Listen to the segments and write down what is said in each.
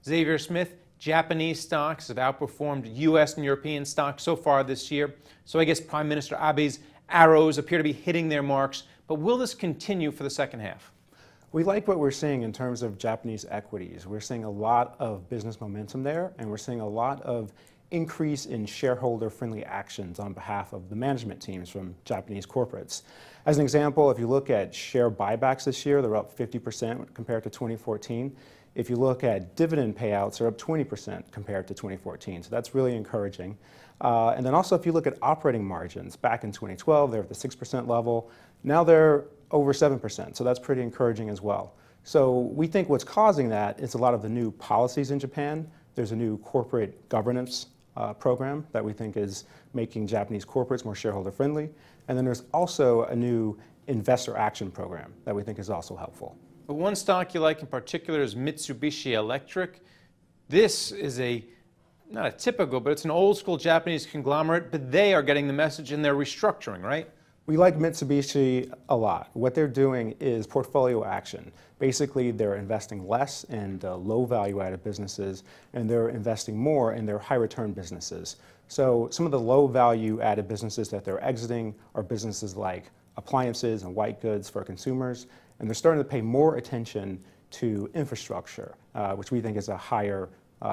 Xavier Smith, Japanese stocks have outperformed U.S. and European stocks so far this year. So I guess Prime Minister Abe's arrows appear to be hitting their marks. But will this continue for the second half? We like what we're seeing in terms of Japanese equities. We're seeing a lot of business momentum there, and we're seeing a lot of increase in shareholder-friendly actions on behalf of the management teams from Japanese corporates. As an example, if you look at share buybacks this year, they're up 50% compared to 2014. If you look at dividend payouts, they're up 20% compared to 2014. So that's really encouraging. And then also if you look at operating margins, back in 2012, they were at the 6% level. Now they're over 7%, so that's pretty encouraging as well. So we think what's causing that is a lot of the new policies in Japan. There's a new corporate governance program that we think is making Japanese corporates more shareholder friendly. And then there's also a new investor action program that we think is also helpful. But one stock you like in particular is Mitsubishi Electric. This is not a typical, but it's an old school Japanese conglomerate, but they are getting the message and they're restructuring, right? We like Mitsubishi a lot. What they're doing is portfolio action. Basically, they're investing less in the low value-added businesses, and they're investing more in their high-return businesses. So some of the low value-added businesses that they're exiting are businesses like appliances and white goods for consumers, and they're starting to pay more attention to infrastructure, which we think is a higher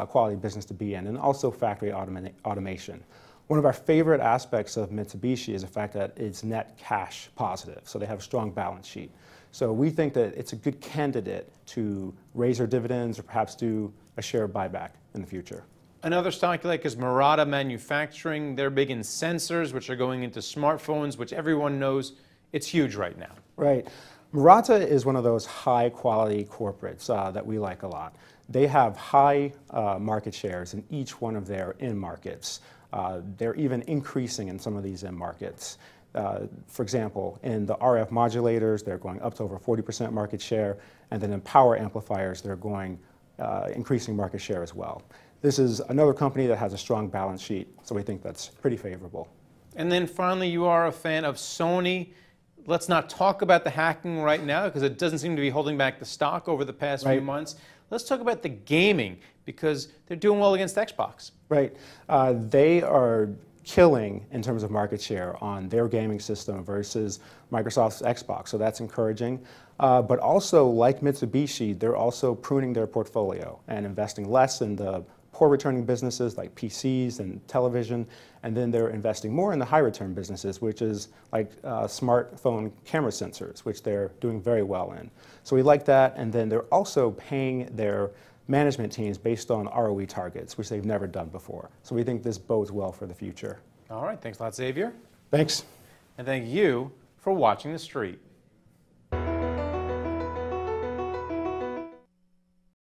quality business to be in, and also factory automation. One of our favorite aspects of Mitsubishi is the fact that it's net cash positive, so they have a strong balance sheet. So we think that it's a good candidate to raise their dividends or perhaps do a share buyback in the future. Another stock you like is Murata Manufacturing. They're big in sensors, which are going into smartphones, which everyone knows it's huge right now. Right. Murata is one of those high-quality corporates that we like a lot. They have high market shares in each one of their end markets. They're even increasing in some of these end markets. For example, in the RF modulators, they're going up to over 40% market share, and then in power amplifiers, they're going increasing market share as well. This is another company that has a strong balance sheet, so we think that's pretty favorable. And then finally, you are a fan of Sony. Let's not talk about the hacking right now because it doesn't seem to be holding back the stock over the past few months. Let's talk about the gaming because they're doing well against Xbox. Right. They are killing in terms of market share on their gaming system versus Microsoft's Xbox, so that's encouraging. But also, like Mitsubishi, they're also pruning their portfolio and investing less in the poor returning businesses like PCs and television, and then they're investing more in the high return businesses, which is like smartphone camera sensors, which they're doing very well in. So we like that, and then they're also paying their management teams based on ROE targets, which they've never done before. So we think this bodes well for the future. All right, thanks a lot, Xavier. Thanks. And thank you for watching The Street.